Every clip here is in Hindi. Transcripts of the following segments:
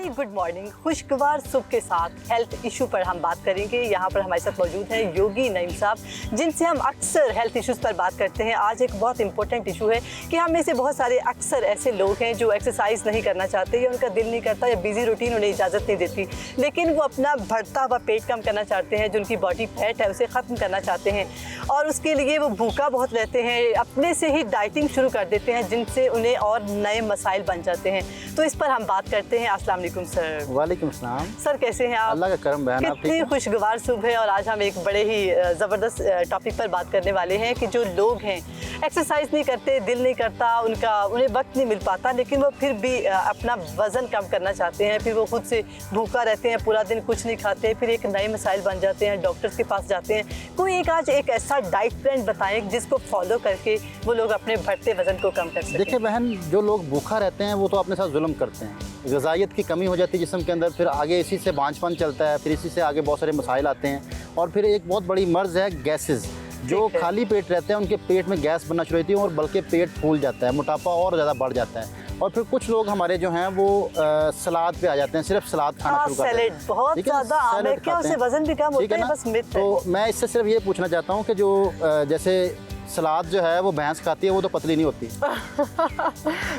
Very good morning. खुशगवार सुबह के साथ हेल्थ इशू पर हम बात करेंगे। यहाँ पर हमारे साथ मौजूद हैं योगी नईम साहब, जिनसे हम अक्सर हेल्थ इश्यूज़ पर बात करते हैं। आज एक बहुत इंपॉर्टेंट इशू है कि हम में से बहुत सारे अक्सर ऐसे लोग हैं जो एक्सरसाइज नहीं करना चाहते या उनका दिल नहीं करता या बिजी रूटीन उन्हें इजाज़त नहीं देती, लेकिन वो अपना बढ़ता हुआ पेट कम करना चाहते हैं, जो उनकी बॉडी फैट है उसे ख़त्म करना चाहते हैं और उसके लिए वो भूखा बहुत रहते हैं, अपने से ही डाइटिंग शुरू कर देते हैं, जिनसे उन्हें और नए मसाइल बन जाते हैं। तो इस पर हम बात करते हैं। अस्सलाम वालेकुम सर। वालेकुम सलाम सर, कैसे हैं आप? अल्लाह का करम बयान। आप कितनी खुशगवार सुबह है और आज हम एक बड़े ही ज़बरदस्त टॉपिक पर बात करने वाले हैं कि जो लोग हैं एक्सरसाइज नहीं करते, दिल नहीं करता, उन्हें वक्त नहीं मिल पाता, लेकिन वो फिर भी अपना वज़न कम करना चाहते हैं, फिर वो खुद से भूखा रहते हैं, पूरा दिन कुछ नहीं खाते, फिर एक नए मसाइल बन जाते हैं, डॉक्टर्स के पास जाते हैं। कोई आज एक ऐसा डाइट प्लान बताएं जिसको फॉलो करके वो लोग अपने बढ़ते वज़न को कम कर सकें। देखिए बहन, जो लोग भूखा रहते हैं वो तो अपने साथ जुल्म करते हैं। ग़िज़ाइयत की कमी हो जाती है जिस्म के अंदर, फिर आगे इसी से बांझपन चलता है, फिर इसी से आगे बहुत सारे मसाइल आते हैं। और फिर एक बहुत बड़ी मर्ज़ है गैसेस। जो खाली पेट रहते हैं उनके पेट में गैस बनना शुरू होती है और बल्कि पेट फूल जाता है, मोटापा और ज़्यादा बढ़ जाता है। और फिर कुछ लोग हमारे जो हैं वो सलाद पे आ जाते हैं, सिर्फ सलाद खाना शुरू कर देते हैं। सैलेड बहुत ज़्यादा आम है, क्या उससे वज़न भी कम होता है? बस मिथ है। तो मैं इससे सिर्फ ये पूछना चाहता हूँ कि जो जैसे सलाद जो है वो भैंस खाती है वो तो पतली नहीं होती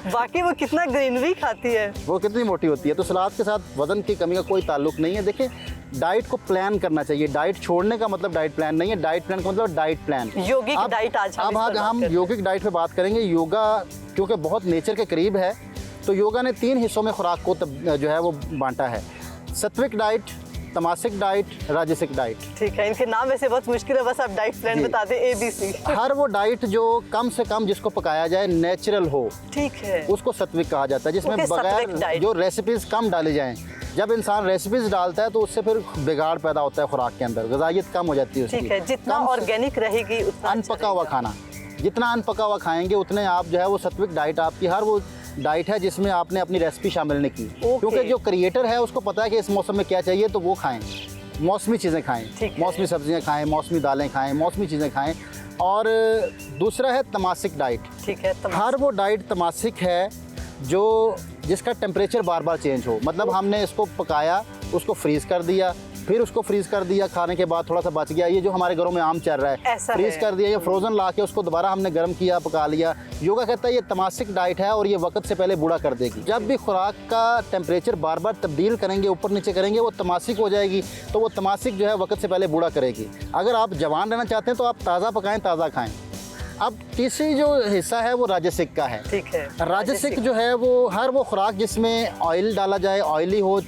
बाकी वो कितना ग्रीनरी खाती है, वो कितनी मोटी होती है। तो सलाद के साथ वज़न की कमी का कोई ताल्लुक नहीं है। देखिए, डाइट को प्लान करना चाहिए। डाइट छोड़ने का मतलब डाइट प्लान नहीं है, डाइट प्लान का मतलब डाइट प्लान। योगिक डाइट आज हम योगिक डाइट पे बात करेंगे। योगा क्योंकि बहुत नेचर के करीब है, तो योगा ने 3 हिस्सों में खुराक को जो है वो बांटा है: सात्विक डाइट, तमासिक डाइट, राजसिक डाइट। ठीक है, इनके नाम वैसे बहुत मुश्किल है, बस आप डाइट प्लान बता दें ABC। हर वो डाइट जो कम से कम जिसको पकाया जाए, नेचुरल हो, ठीक है, उसको सात्विक कहा जाता है, जिसमें बगैर जो रेसिपीज़ कम डाली जाएं। जब इंसान रेसिपीज़ डालता है तो उससे फिर बिगाड़ पैदा होता है खुराक के अंदर, ग़िज़ाइयत कम हो जाती है उसकी। ठीक है, जितना ऑर्गेनिक रहेगी उतना अनपका हुआ खाना, जितना अनपका हुआ खाएंगे उतने आप जो है वो सात्विक डाइट आपकी हर वो डाइट है जिसमें आपने अपनी रेसिपी शामिल नहीं की। क्योंकि जो क्रिएटर है उसको पता है कि इस मौसम में क्या चाहिए, तो वो खाएं, मौसमी चीज़ें खाएं, मौसमी सब्जियां खाएं, मौसमी दालें खाएं, मौसमी चीज़ें खाएं। और दूसरा है तमासिक डाइट। ठीक है, हर वो डाइट तमासिक है जो जिसका टेम्परेचर बार बार चेंज हो। मतलब हमने इसको पकाया, उसको फ्रीज़ कर दिया, फिर उसको फ्रीज़ कर दिया, खाने के बाद थोड़ा सा बच गया, ये जो हमारे घरों में आम चल रहा है, फ्रीज़ कर दिया या फ्रोज़न ला के उसको दोबारा हमने गर्म किया, पका लिया। योगा कहता है ये तमासिक डाइट है और ये वक्त से पहले बूढ़ा कर देगी। जब भी खुराक का टेम्परेचर बार बार तब्दील करेंगे, ऊपर नीचे करेंगे, वो तमासिक हो जाएगी। तो वो तमासिक जो है वक्त से पहले बूढ़ा करेगी। अगर आप जवान रहना चाहते हैं तो आप ताज़ा पकाएँ, ताज़ा खाएँ। अब तीसरी जो हिस्सा है वो राजसिक का है। ठीक है, राजसिक जो है वो हर वो खुराक जिसमें ऑयल डाला जाए, ऑयली हो,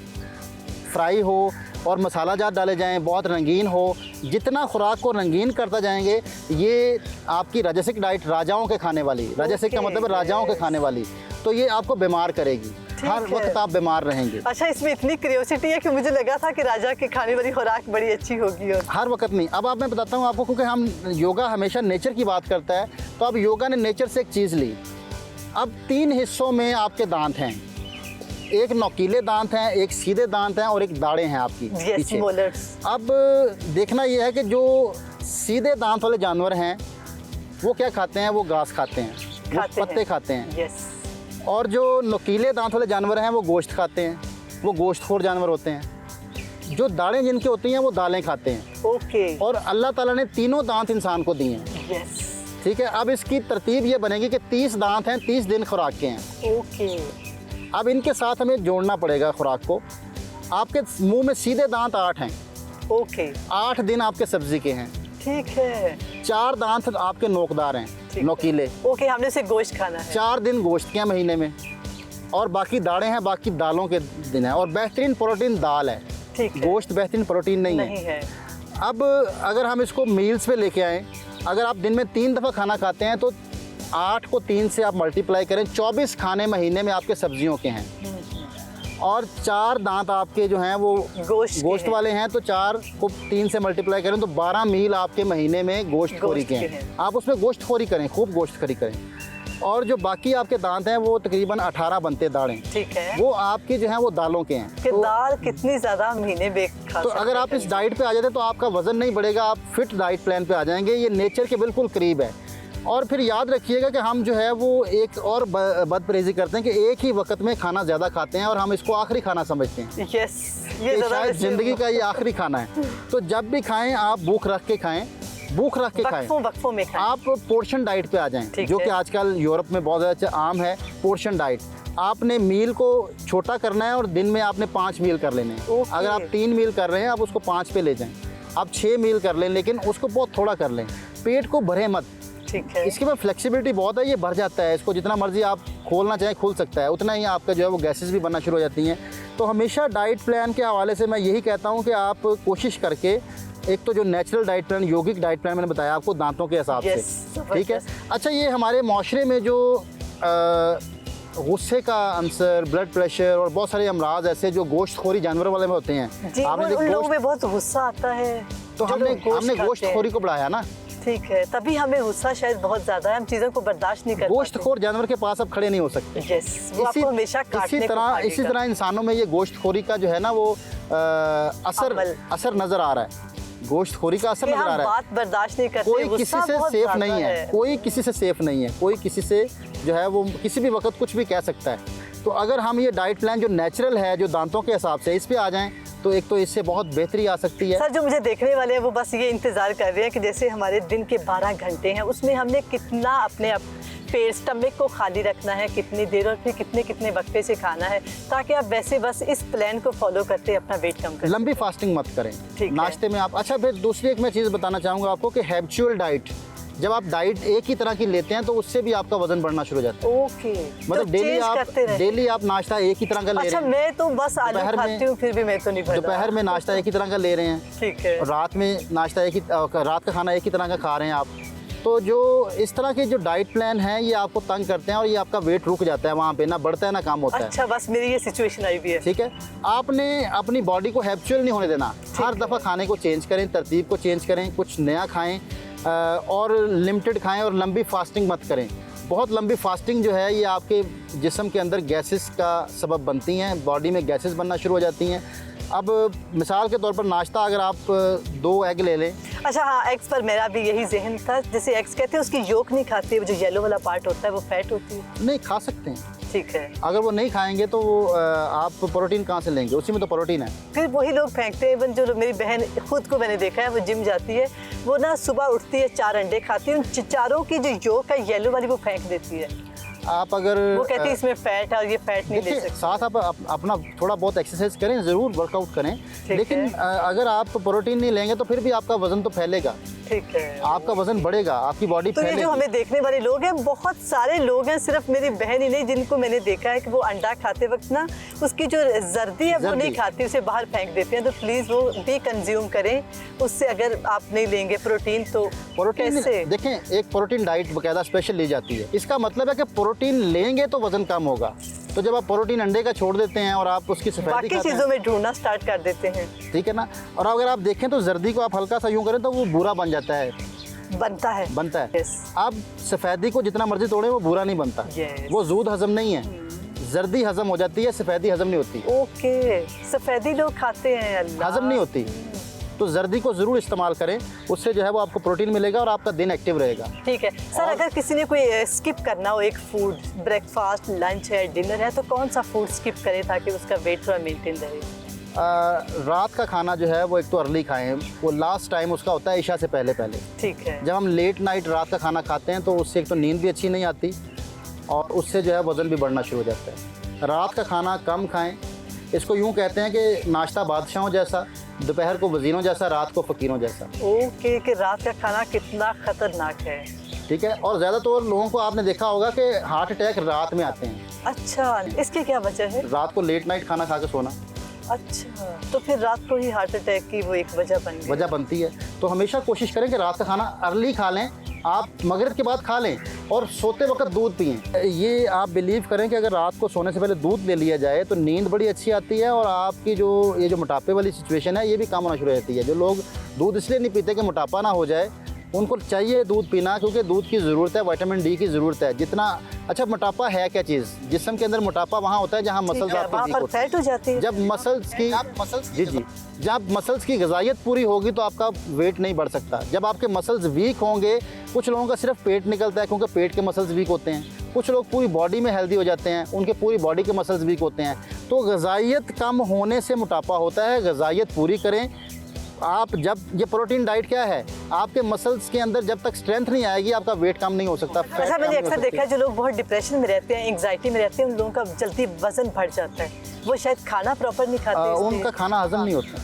फ्राई हो और मसाला जात डाले जाएं, बहुत रंगीन हो। जितना खुराक को रंगीन करता जाएंगे, ये आपकी राजसिक डाइट, राजाओं के खाने वाली, राजसिक का मतलब है राजाओं के खाने वाली, तो ये आपको बीमार करेगी। हर वक्त आप बीमार रहेंगे। अच्छा, इसमें इतनी क्यूरियोसिटी है कि मुझे लगा था कि राजा के खाने वाली खुराक बड़ी अच्छी होगी। और हर वक्त नहीं। अब मैं बताता हूँ आपको, क्योंकि हम योगा हमेशा नेचर की बात करता है, तो अब योगा ने नेचर से एक चीज़ ली। अब 3 हिस्सों में आपके दांत हैं, एक नोकीले दांत हैं, एक सीधे दांत हैं और एक दाढ़ें हैं आपकी पीछे। अब देखना यह है कि जो सीधे दांत वाले जानवर हैं वो क्या खाते हैं, वो घास खाते हैं, वो पत्ते खाते हैं। और जो नोकीले दांत वाले जानवर हैं वो गोश्त खाते हैं, वो गोश्तखोर जानवर होते हैं। जो दाढ़ें जिनकी होती हैं वो दालें खाते हैं। ओके। और अल्लाह ताला ने तीनों दांत इंसान को दिए हैं। ठीक है, अब इसकी तरतीब ये बनेगी कि 30 दांत हैं, 30 दिन खुराक के हैं। ओके। अब इनके साथ हमें जोड़ना पड़ेगा खुराक को। आपके मुंह में सीधे दांत 8 हैं। ओके। 8 दिन आपके सब्जी के हैं। ठीक है। 4 दांत आपके नोकदार हैं, नोकीले। ओके, हमने उसे गोश्त खाना है। 4 दिन गोश्त के हैं महीने में, और बाकी दाढ़ें हैं, बाकी दालों के दिन है। और बेहतरीन प्रोटीन दाल है। ठीक है। गोश्त बेहतरीन प्रोटीन नहीं है। अब अगर हम इसको मील्स पे लेके आएँ, अगर आप दिन में 3 दफ़ा खाना खाते हैं तो 8 को 3 से आप मल्टीप्लाई करें, 24 खाने महीने में आपके सब्जियों के हैं। और 4 दांत आपके जो हैं वो गोश्त वाले हैं, तो 4 को 3 से मल्टीप्लाई करें तो 12 मील आपके महीने में गोश्तखोरी के हैं। आप उसमें गोश्तखोरी करें, खूब गोश्तखोरी करें। और जो बाकी आपके दांत हैं वो तकरीबन 18 बनते दाढ़ें। ठीक है, वो आपके जो हैं वो दालों के हैं। कि दाल कितनी ज़्यादा महीने में खा तो अगर आप इस डाइट पे आ जाते तो आपका वज़न नहीं बढ़ेगा, आप फिट डाइट प्लान पे आ जाएंगे। ये नेचर के बिल्कुल करीब है। और फिर याद रखिएगा कि हम जो है वो एक और बदपरहेज़ी करते हैं कि एक ही वक्त में खाना ज़्यादा खाते हैं और हम इसको आखिरी खाना समझते हैं। यस, ये कि ज़्यादा शायद वैसे ज़िंदगी का ये आखिरी खाना है। तो जब भी खाएं आप भूख रख के खाएं, भूख रख के खाएं। वक्फों में खाएं। आप पोर्शन डाइट पे आ जाएं, ठीक जो है। कि आजकल यूरोप में बहुत ज़्यादा आम है। पोर्शन डाइट, आपने मील को छोटा करना है और दिन में आपने 5 मील कर लेने हैं। ओके। अगर आप 3 मील कर रहे हैं आप उसको 5 पे ले जाएं। आप 6 मील कर लें, लेकिन उसको बहुत थोड़ा कर लें, पेट को भरे मत। ठीक है। इसके बाद फ्लेक्सिबिलिटी बहुत है, ये भर जाता है, इसको जितना मर्जी आप खोलना चाहें खुल सकता है, उतना ही आपका जो है वो गैसेस भी बनना शुरू हो जाती हैं। तो हमेशा डाइट प्लान के हवाले से मैं यही कहता हूँ कि आप कोशिश करके, एक तो जो नेचुरल डाइट प्लान, यौगिक डाइट प्लान मैंने बताया आपको दांतों के हिसाब Yes, से, ठीक है। अच्छा, ये हमारे माशरे में जो गुस्से का अंसर, ब्लड प्रेशर और बहुत सारे अमराज ऐसे जो गोश्तखोरी जानवर वाले में होते हैं, जी, आपने उन लोगों में बहुत गुस्सा आता है। तो जो हमने लोग गोश्त खाते हैं। गोश्तखोरी को बढ़ाया ना। ठीक है, तभी हमें गुस्सा शायद बहुत ज्यादा है, हम चीज़ों को बर्दाश्त नहीं कर पाते। गोश्तखोर जानवर के पास आप खड़े नहीं हो सकते। यस, वो आपको हमेशा काटने को भागेगा। इसी तरह इंसानों में ये गोश्तखोरी का जो है ना वो असर नजर आ रहा है। गोश्तखोरी का असर कि नजर आ हम रहा है। बात बर्दाश्त नहीं करते, कोई किसी गुस्सा से बहुत सेफ ज्यादा नहीं है, कोई किसी से सेफ नहीं है, कोई किसी से जो है वो किसी भी वक्त कुछ भी कह सकता है। तो अगर हम ये डाइट प्लान जो नेचुरल है, जो दांतों के हिसाब से, इस पे आ जाएं तो एक तो इससे बहुत बेहतरी आ सकती है। सर, जो मुझे देखने वाले हैं वो बस ये इंतज़ार कर रहे हैं कि जैसे हमारे दिन के 12 घंटे हैं, उसमें हमने कितना अपने पेट, स्टमक को खाली रखना है, कितनी देर और फिर कितने कितने वक्फे से खाना है, ताकि आप वैसे बस इस प्लान को फॉलो करते अपना वेट कम करें। लंबी फास्टिंग मत करें, ठीक है। नाश्ते में आप। अच्छा, फिर दूसरी एक मैं चीज़ बताना चाहूँगा आपको कि हैबिचुअल डाइट, जब आप डाइट एक ही तरह की लेते हैं तो उससे भी आपका वजन बढ़ना शुरू हो जाता है। ओके, मतलब तो डेली आप नाश्ता एक ही तरह का ले अच्छा, रहे हैं। मैं तो बस आलू दोपहर में- खाती हूँ, फिर भी मैं तो नहीं भर रहा। दोपहर में नाश्ता एक ही तरह का ले रहे हैं, ठीक है। और रात में नाश्ता रात का खाना एक ही तरह का खा रहे हैं आप। तो जो इस तरह के जो डाइट प्लान हैं ये आपको तंग करते हैं और ये आपका वेट रुक जाता है वहाँ पे, ना बढ़ता है ना कम होता है। अच्छा, बस मेरी ये सिचुएशन आई हुई है। ठीक है, आपने अपनी बॉडी को हैबिचुअल नहीं होने देना। हर दफ़ा खाने को चेंज करें, तरतीब को चेंज करें, कुछ नया खाएं और लिमिटेड खाएं और लंबी फास्टिंग मत करें। बहुत लंबी फास्टिंग जो है ये आपके जिस्म के अंदर गैसेस का सबब बनती हैं, बॉडी में गैसेस बनना शुरू हो जाती हैं। अब मिसाल के तौर पर नाश्ता अगर आप 2 एग ले लें। अच्छा, हाँ, एग्स पर मेरा भी यही जहन था। जैसे एग्स कहते हैं उसकी योक नहीं खाते, वो जो येलो वाला पार्ट होता है वो फैट होती है। नहीं, खा सकते हैं। ठीक है। अगर वो नहीं खाएंगे तो आप प्रोटीन कहाँ से लेंगे, उसी में तो प्रोटीन है। फिर वही लोग फेंकते हैं। इवन जो मेरी बहन, खुद को मैंने देखा है, वो जिम जाती है, वो ना सुबह उठती है 4 अंडे खाती है, उन चारों की जो योक है येलो वाली वो फेंक देती है। आप अगर वो कहती है इसमें फैट है और ये फैट नहीं ले देखिए, सकते। साथ आप अपना थोड़ा बहुत एक्सरसाइज करें, ज़रूर वर्कआउट करें, लेकिन अगर आप प्रोटीन नहीं लेंगे तो फिर भी आपका वज़न तो फैलेगा। ठीक है, आपका वजन बढ़ेगा, आपकी बॉडी तो ये फैलेगी। जो हमें देखने वाले लोग हैं, बहुत सारे लोग हैं, सिर्फ मेरी बहन ही नहीं, जिनको मैंने देखा है कि वो अंडा खाते वक्त ना उसकी जो जर्दी है वो नहीं खाती, उसे बाहर फेंक देते हैं। तो प्लीज़ वो भी कंज्यूम करें उससे। अगर आप नहीं लेंगे प्रोटीन तो प्रोटीन कैसे? देखें, एक प्रोटीन डाइट बाकायदा स्पेशल ली जाती है। इसका मतलब है कि प्रोटीन लेंगे तो वजन कम होगा। तो जब आप प्रोटीन अंडे का छोड़ देते हैं और आप उसकी सफेदी बाकी खाते हैं, चीज़ों में ढूंढना स्टार्ट कर देते हैं। ठीक है ना। और अगर आप देखें तो जर्दी को आप हल्का सा यूं करें तो वो भूरा बन जाता है, बनता है। है। आप सफेदी को जितना मर्जी तोड़ें वो भूरा नहीं बनता। वो जूद हजम नहीं है, जर्दी हजम हो जाती है, सफेदी हजम नहीं होती। ओके, सफेदी लोग खाते हैं, अल्लाह। हजम नहीं होती। तो जर्दी को ज़रूर इस्तेमाल करें, उससे जो है वो आपको प्रोटीन मिलेगा और आपका दिन एक्टिव रहेगा। ठीक है सर, अगर किसी ने कोई स्किप करना हो, एक फूड, ब्रेकफास्ट, लंच है, डिनर है, तो कौन सा फूड स्किप करे ताकि उसका वेट थोड़ा मेंटेन रहे? रात का खाना जो है वो एक तो अर्ली खाएं, वो लास्ट टाइम उसका होता है इशा से पहले। ठीक है। जब हम लेट नाइट रात का खाना खाते हैं तो उससे एक तो नींद भी अच्छी नहीं आती और उससे जो है वज़न भी बढ़ना शुरू हो जाता है। रात का खाना कम खाएं। इसको यूँ कहते हैं कि नाश्ता बादशाहों जैसा, दोपहर को वज़ीरों जैसा, रात को फ़कीरों जैसा। ओके, कि रात का खाना कितना ख़तरनाक है। ठीक है। और ज़्यादातर लोगों को आपने देखा होगा कि हार्ट अटैक रात में आते हैं। अच्छा, इसकी क्या वजह है? रात को लेट नाइट खाना खा के सोना। अच्छा, तो फिर रात को ही हार्ट अटैक की वो एक वजह बनती है। तो हमेशा कोशिश करें कि रात का खाना अर्ली खा लें, आप मगरिब के बाद खा लें और सोते वक्त दूध पिएं। ये आप बिलीव करें कि अगर रात को सोने से पहले दूध ले लिया जाए तो नींद बड़ी अच्छी आती है और आपकी जो मोटापे वाली सिचुएशन है ये भी कम होना शुरू हो जाती है। जो लोग दूध इसलिए नहीं पीते कि मोटापा ना हो जाए, उनको चाहिए दूध पीना, क्योंकि दूध की ज़रूरत है, विटामिन डी की ज़रूरत है। जितना अच्छा, मोटापा है क्या चीज़? जिस्म के अंदर मोटापा वहाँ होता है जहाँ मसल्स आपकी वहाँ वीक पर होती हैं। फैट हो जाती है। जब मसल्स की जी जब मसल्स की ग़िज़ाइयत पूरी होगी तो आपका वेट नहीं बढ़ सकता। जब आपके मसल्स वीक होंगे, कुछ लोगों का सिर्फ पेट निकलता है क्योंकि पेट के मसल्स वीक होते हैं, कुछ लोग पूरी बॉडी में हेल्दी हो जाते हैं, उनके पूरी बॉडी के मसल्स वीक होते हैं। तो ग़िज़ाइयत कम होने से मोटापा होता है। ग़िज़ाइयत पूरी करें आप। जब ये प्रोटीन डाइट क्या है, आपके मसल्स के अंदर जब तक स्ट्रेंथ नहीं आएगी आपका वेट कम नहीं हो सकता। फैट अच्छा, कम मैंने नहीं हो अक्सर सकती। देखा है जो लोग बहुत डिप्रेशन में रहते हैं, एंग्जाइटी में रहते हैं, उन लोगों का जल्दी वजन बढ़ जाता है। वो शायद खाना प्रॉपर नहीं खाते इसलिए। उनका खाना हजम नहीं होता,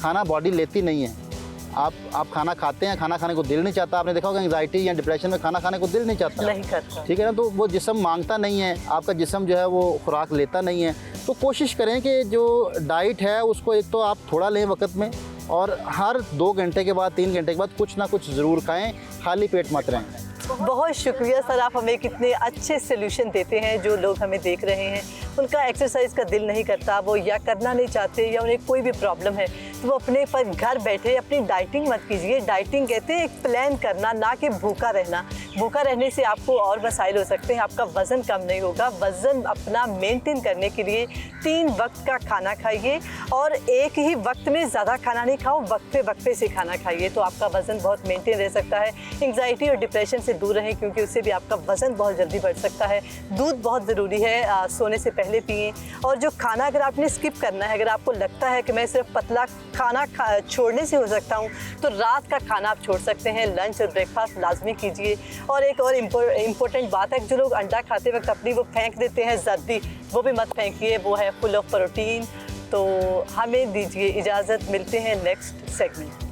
खाना बॉडी लेती नहीं है। आप खाना खाते हैं, खाना खाने को दिल नहीं चाहता। आपने देखा होगा एंग्जाइटी या डिप्रेशन में खाना खाने को दिल नहीं चाहता, नहीं करता। ठीक है ना। तो वो जिस्म मांगता नहीं है, आपका जिस्म जो है वो खुराक लेता नहीं है। तो कोशिश करें कि जो डाइट है उसको एक तो आप थोड़ा लें वक्त में, और हर 2 घंटे के बाद 3 घंटे के बाद कुछ ना कुछ ज़रूर खाएं, खाली पेट मत रहें। बहुत शुक्रिया सर, आप हमें कितने अच्छे सोल्यूशन देते हैं। जो लोग हमें देख रहे हैं उनका एक्सरसाइज का दिल नहीं करता, वो या करना नहीं चाहते या उन्हें कोई भी प्रॉब्लम है, तो वो अपने पर घर बैठे अपनी डाइटिंग मत कीजिए। डाइटिंग कहते हैं एक प्लान करना, ना कि भूखा रहना। भूखा रहने से आपको और मसाइल हो सकते हैं, आपका वज़न कम नहीं होगा। वज़न अपना मेंटेन करने के लिए 3 वक्त का खाना खाइए, और एक ही वक्त में ज़्यादा खाना नहीं खाओ, वक्फे से खाना खाइए, तो आपका वज़न बहुत मेंटेन रह सकता है। एंग्जाइटी और डिप्रेशन से दूर रहें, क्योंकि उससे भी आपका वज़न बहुत जल्दी बढ़ सकता है। दूध बहुत ज़रूरी है, सोने से पहले पिएं। और जो खाना अगर आपने स्किप करना है, अगर आपको लगता है कि मैं सिर्फ पतला खाना छोड़ने से हो सकता हूँ, तो रात का खाना आप छोड़ सकते हैं। लंच और ब्रेकफास्ट लाजमी कीजिए। और एक और इम्पोर्टेंट बात है, जो लोग अंडा खाते वक्त अपनी वो फेंक देते हैं जर्दी, वो भी मत फेंकिए, वो है फुल ऑफ प्रोटीन। तो हमें दीजिए इजाज़त, मिलते हैं नेक्स्ट सेगमेंट।